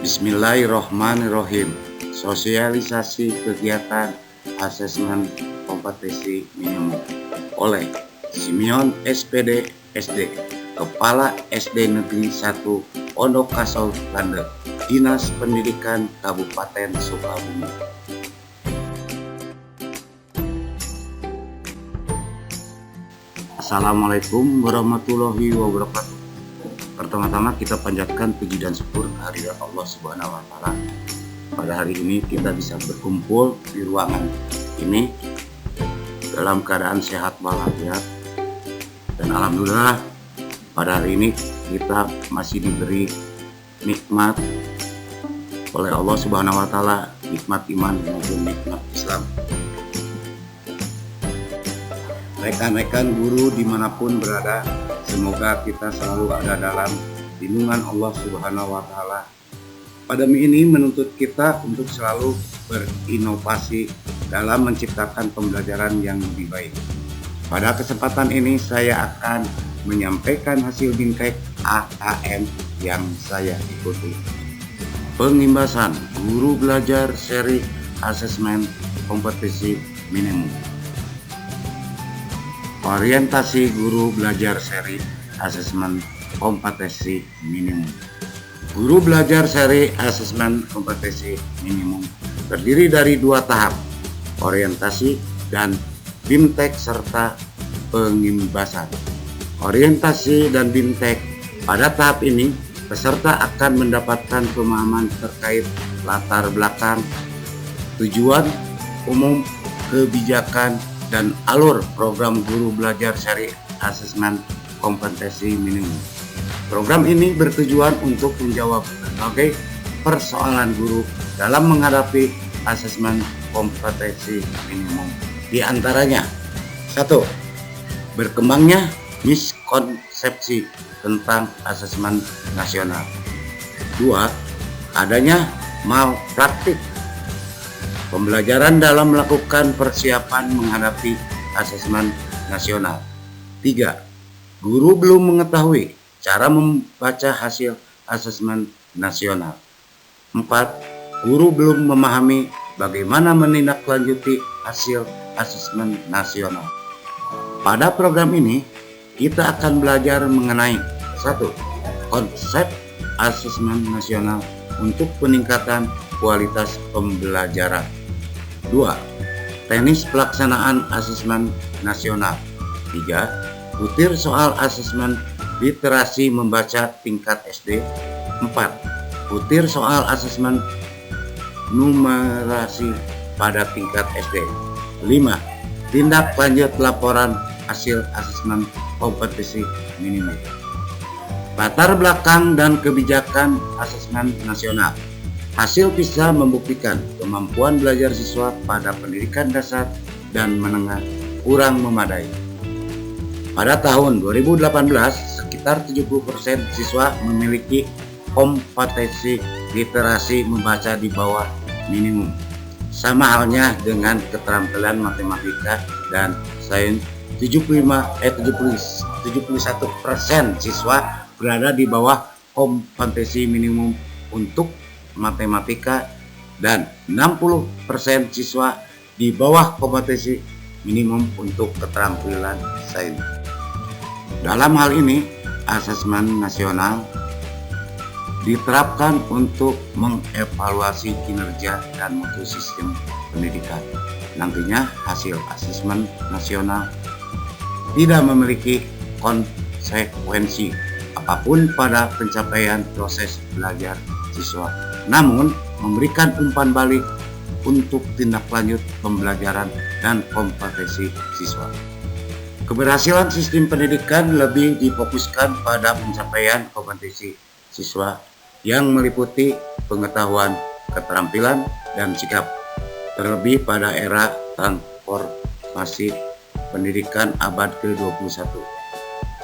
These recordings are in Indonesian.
Bismillahirrohmanirrohim. Sosialisasi kegiatan asesmen kompetensi minimum oleh Simeon SPD SD, Kepala SD Negeri 1 Pondok Kasau Lande, Dinas Pendidikan Kabupaten Sukabumi. Assalamualaikum warahmatullahi wabarakatuh. Pertama-tama kita panjatkan puji dan syukur kehadirat Allah Subhanahu wa Ta'ala. Pada hari ini kita bisa berkumpul di ruangan ini dalam keadaan sehat walafiat, dan alhamdulillah pada hari ini kita masih diberi nikmat oleh Allah Subhanahu wa Ta'ala, nikmat iman maupun nikmat Islam. Rekan-rekan guru dimanapun berada, semoga kita selalu ada dalam lindungan Allah Subhanahu wa Ta'ala. Pandemi ini menuntut kita untuk selalu berinovasi dalam menciptakan pembelajaran yang lebih baik. Pada kesempatan ini saya akan menyampaikan hasil Bintek AKM yang saya ikuti. Pengimbasan guru belajar seri asesmen kompetensi minimum. Orientasi guru belajar seri asesmen kompetensi minimum. Guru belajar seri asesmen kompetensi minimum terdiri dari 2 tahap, orientasi dan Bintek serta pengimbasan. Orientasi dan Bintek, pada tahap ini peserta akan mendapatkan pemahaman terkait latar belakang, tujuan umum, kebijakan, dan alur program guru belajar seri asesmen kompetensi minimum. Program ini bertujuan untuk menjawab berbagai persoalan guru dalam menghadapi asesmen kompetensi minimum. Di antaranya, 1. Berkembangnya miskonsepsi tentang asesmen nasional. 2. Adanya malpraktik pembelajaran dalam melakukan persiapan menghadapi asesmen nasional. 3. Guru belum mengetahui cara membaca hasil asesmen nasional. 4. Guru belum memahami bagaimana menindaklanjuti hasil asesmen nasional. Pada program ini, kita akan belajar mengenai 1. Konsep asesmen nasional untuk peningkatan kualitas pembelajaran. 2. Teknis pelaksanaan asesmen nasional. 3. Butir soal asesmen literasi membaca tingkat SD. 4. Butir soal asesmen numerasi pada tingkat SD. 5. Tindak lanjut laporan hasil asesmen kompetensi minimum. Latar belakang dan kebijakan asesmen nasional. Hasil PISA membuktikan kemampuan belajar siswa pada pendidikan dasar dan menengah kurang memadai. Pada tahun 2018, sekitar 70% siswa memiliki kompetensi literasi membaca di bawah minimum. Sama halnya dengan keterampilan matematika dan sains, 71% siswa berada di bawah kompetensi minimum untuk matematika dan 60% siswa di bawah kompetensi minimum untuk keterampilan sains. Dalam hal ini, asesmen nasional diterapkan untuk mengevaluasi kinerja dan mutu sistem pendidikan. Nantinya hasil asesmen nasional tidak memiliki konsekuensi apapun pada pencapaian proses belajar siswa, namun memberikan umpan balik untuk tindak lanjut pembelajaran dan kompetensi siswa. Keberhasilan sistem pendidikan lebih difokuskan pada pencapaian kompetensi siswa yang meliputi pengetahuan, keterampilan, dan sikap, terlebih pada era transformasi pendidikan abad ke-21,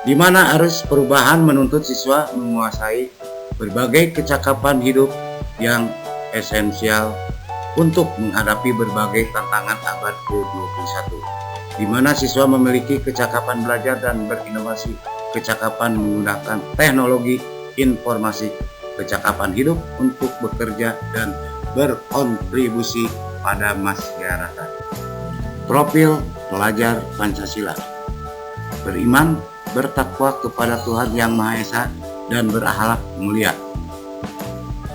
di mana arus perubahan menuntut siswa menguasai berbagai kecakapan hidup yang esensial untuk menghadapi berbagai tantangan abad ke-21, di mana siswa memiliki kecakapan belajar dan berinovasi, kecakapan menggunakan teknologi informasi, kecakapan hidup untuk bekerja dan berkontribusi pada masyarakat. Profil pelajar Pancasila: beriman, bertakwa kepada Tuhan Yang Maha Esa dan berakhlak mulia.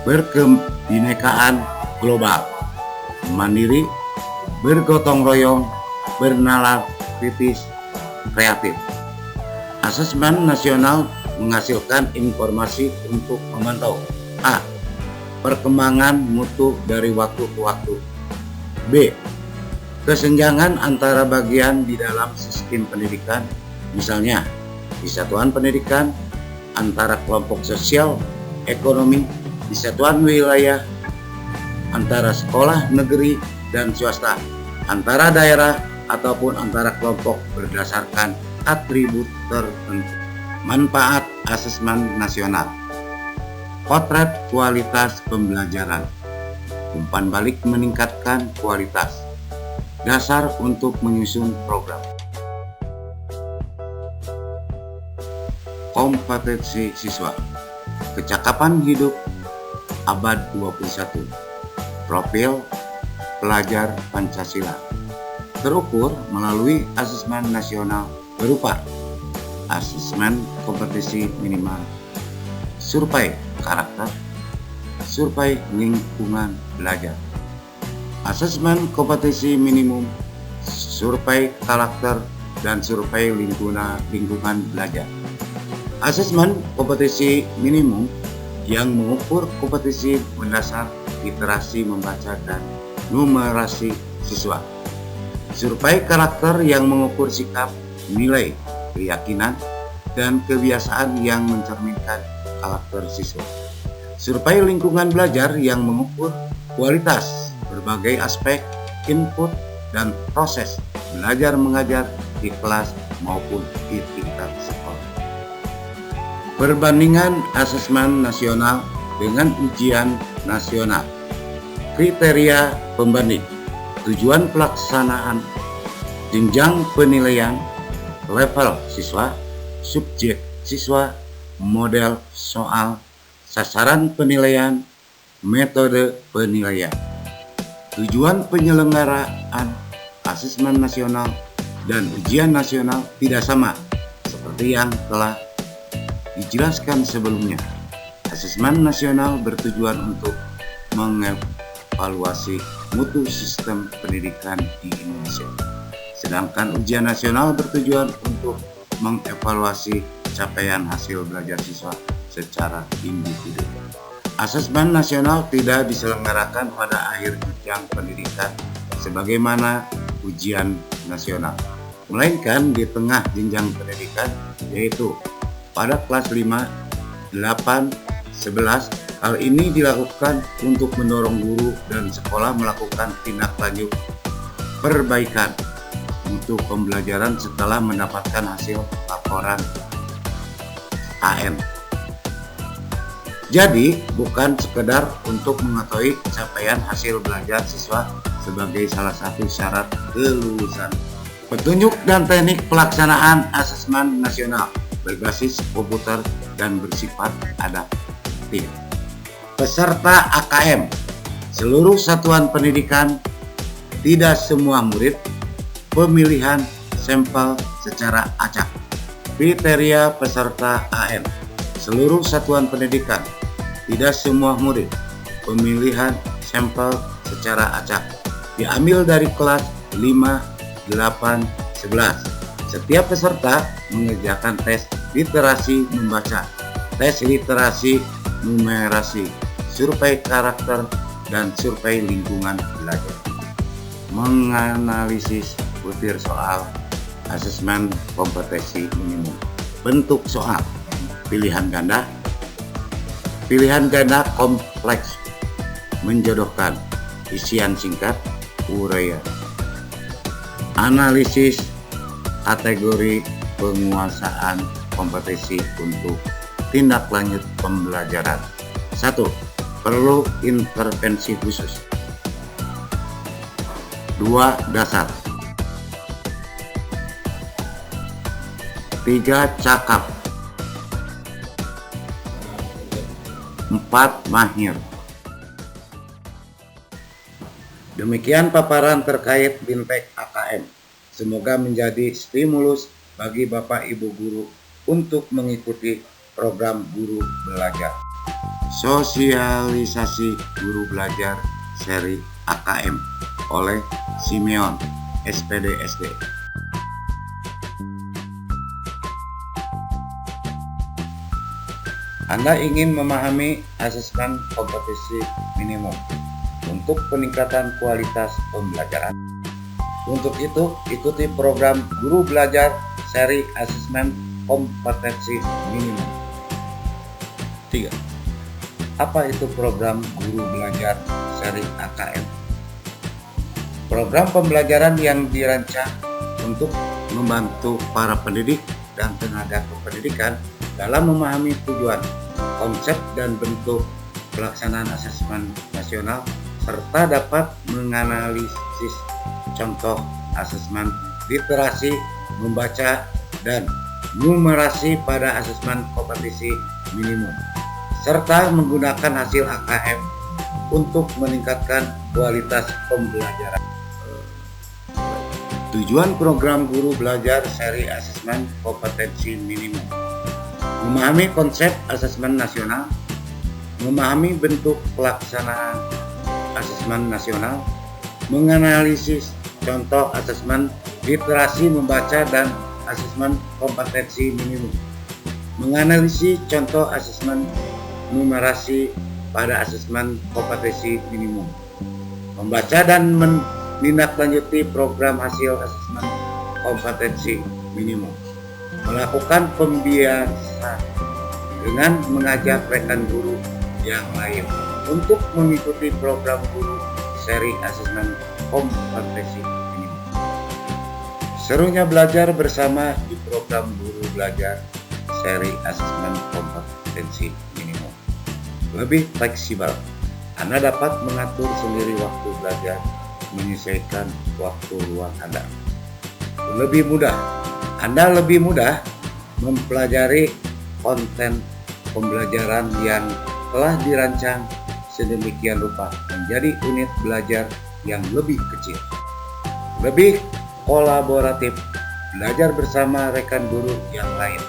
Berkebinekaan global, mandiri, bergotong royong, bernalar kritis, kreatif. Asesmen nasional menghasilkan informasi untuk memantau: A. Perkembangan mutu dari waktu ke waktu. B. Kesenjangan antara bagian di dalam sistem pendidikan, misalnya di satuan pendidikan, antara kelompok sosial, ekonomi, di satuan wilayah, antara sekolah negeri dan swasta, antara daerah ataupun antara kelompok berdasarkan atribut tertentu. Manfaat asesmen nasional: potret kualitas pembelajaran, umpan balik meningkatkan kualitas, dasar untuk menyusun program. Kompetensi siswa: kecakapan hidup abad 21. Profil pelajar Pancasila terukur melalui asesmen nasional berupa asesmen kompetensi minimal, survei karakter, survei lingkungan belajar. Asesmen kompetensi minimum, survei karakter, dan survei lingkungan belajar. Asesmen kompetensi minimum yang mengukur kompetensi mendasar literasi membaca dan numerasi siswa. Survei karakter yang mengukur sikap, nilai, keyakinan, dan kebiasaan yang mencerminkan karakter siswa. Survei lingkungan belajar yang mengukur kualitas berbagai aspek input dan proses belajar mengajar di kelas maupun di tingkat sekolah. Perbandingan asesmen nasional dengan ujian nasional. Kriteria pembanding: tujuan pelaksanaan, jenjang penilaian, level siswa, subjek siswa, model soal, sasaran penilaian, metode penilaian. Tujuan penyelenggaraan asesmen nasional dan ujian nasional tidak sama seperti yang telah dijelaskan sebelumnya. Asesmen nasional bertujuan untuk mengevaluasi mutu sistem pendidikan di Indonesia, sedangkan ujian nasional bertujuan untuk mengevaluasi capaian hasil belajar siswa secara individu. Asesmen nasional tidak diselenggarakan pada akhir jenjang pendidikan sebagaimana ujian nasional, melainkan di tengah jenjang pendidikan, yaitu pada kelas 5, 8, 11. Hal ini dilakukan untuk mendorong guru dan sekolah melakukan tindak lanjut perbaikan untuk pembelajaran setelah mendapatkan hasil laporan AN. Jadi, bukan sekedar untuk mengetahui capaian hasil belajar siswa sebagai salah satu syarat kelulusan. Petunjuk dan teknik pelaksanaan asesmen nasional berbasis komputer dan bersifat adaptif. Peserta AKM, seluruh satuan pendidikan, tidak semua murid, pemilihan sampel secara acak. Kriteria peserta AN, seluruh satuan pendidikan, tidak semua murid, pemilihan sampel secara acak, diambil dari kelas 5, 8, 11. Setiap peserta mengerjakan tes literasi membaca, tes literasi numerasi, survei karakter, dan survei lingkungan belajar. Menganalisis butir soal asesmen kompetensi minimum. Bentuk soal: pilihan ganda kompleks, menjodohkan, isian singkat, uraian. Analisis kategori penguasaan kompetensi untuk tindak lanjut pembelajaran. 1. Perlu intervensi khusus. 2. Dasar. 3. Cakap. 4 mahir. Demikian paparan terkait Bintek AKM. Semoga menjadi stimulus bagi Bapak Ibu guru untuk mengikuti program guru belajar. Sosialisasi guru belajar seri AKM oleh Simeon, SPD SD. Anda ingin memahami asesmen kompetisi minimum untuk peningkatan kualitas pembelajaran. Untuk itu, ikuti program Guru Belajar seri asesmen kompetensi minimum. 3. Apa itu program Guru Belajar seri AKM? Program pembelajaran yang dirancang untuk membantu para pendidik dan tenaga kependidikan dalam memahami tujuan, konsep dan bentuk pelaksanaan asesmen nasional serta dapat menganalisis contoh asesmen literasi, membaca, dan numerasi pada asesmen kompetisi minimum serta menggunakan hasil AKM untuk meningkatkan kualitas pembelajaran. Tujuan program Guru Belajar seri asesmen kompetensi minimum: memahami konsep asesmen nasional, memahami bentuk pelaksanaan asesmen nasional, menganalisis contoh asesmen literasi, membaca, dan asesmen kompetensi minimum, menganalisis contoh asesmen numerasi pada asesmen kompetensi minimum, membaca dan menindaklanjuti program hasil asesmen kompetensi minimum, melakukan pembiasan dengan mengajak rekan guru yang lain untuk mengikuti program guru seri asesmen kompetensi minimum. Serunya belajar bersama di program Guru Belajar seri asesmen kompetensi minimum. Lebih fleksibel, Anda dapat mengatur sendiri waktu belajar, menyesuaikan waktu luang Anda. Anda lebih mudah mempelajari konten pembelajaran yang telah dirancang sedemikian rupa menjadi unit belajar yang lebih kecil, lebih kolaboratif, belajar bersama rekan guru yang lain.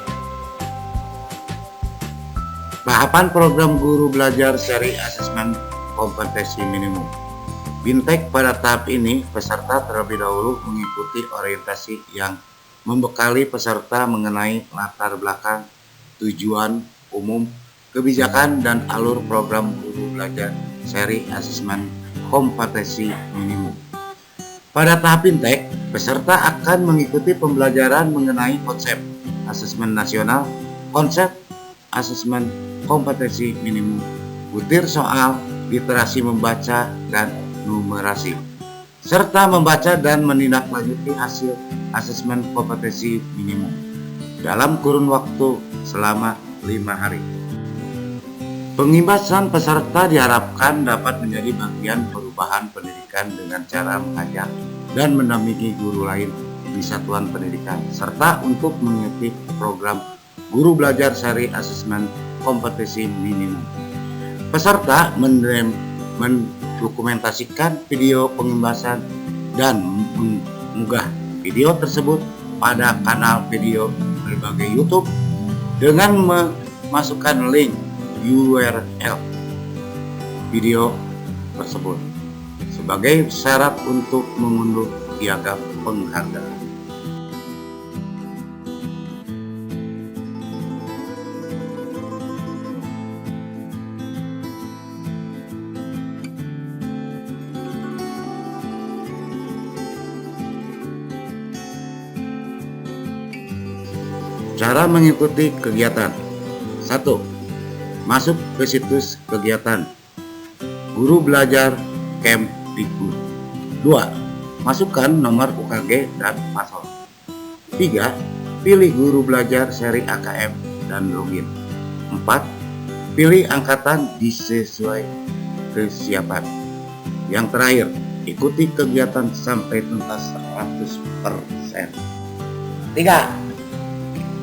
Tahapan program Guru Belajar seri asesmen kompetensi minimum. Bintek pada tahap ini, peserta terlebih dahulu mengikuti orientasi yang membekali peserta mengenai latar belakang, tujuan umum, kebijakan, dan alur program Guru Belajar seri asesmen kompetensi minimum. Pada tahap Bintek, peserta akan mengikuti pembelajaran mengenai konsep asesmen nasional, konsep asesmen kompetensi minimum, butir soal, literasi membaca, dan numerasi, serta membaca dan menindaklanjuti hasil asesmen kompetensi minimum dalam kurun waktu selama 5 hari. Pengimbasan peserta diharapkan dapat menjadi bagian perubahan pendidikan dengan cara mengajak dan mendampingi guru lain di satuan pendidikan, serta untuk mengikuti program Guru Belajar seri asesmen kompetensi minimum. Peserta mendokumentasikan video pengimbasan dan mengunggah video tersebut pada kanal video berbagai YouTube dengan memasukkan link URL video tersebut sebagai syarat untuk mengunduh piagam penghargaan. Cara mengikuti kegiatan. 1. Masuk ke situs kegiatan Guru Belajar Kemdikbud. 2. Masukkan nomor UKG dan password. 3. Pilih Guru Belajar seri AKM dan login. 4. Pilih angkatan sesuai kesiapan. Yang terakhir, ikuti kegiatan sampai tuntas 100%. 3.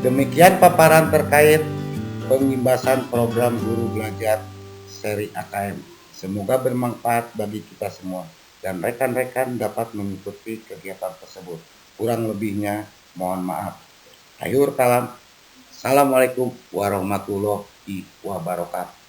Demikian paparan terkait pengimbasan program Guru Belajar seri AKM. Semoga bermanfaat bagi kita semua dan rekan-rekan dapat mengikuti kegiatan tersebut. Kurang lebihnya mohon maaf. Akhir kalam. Assalamualaikum warahmatullahi wabarakatuh.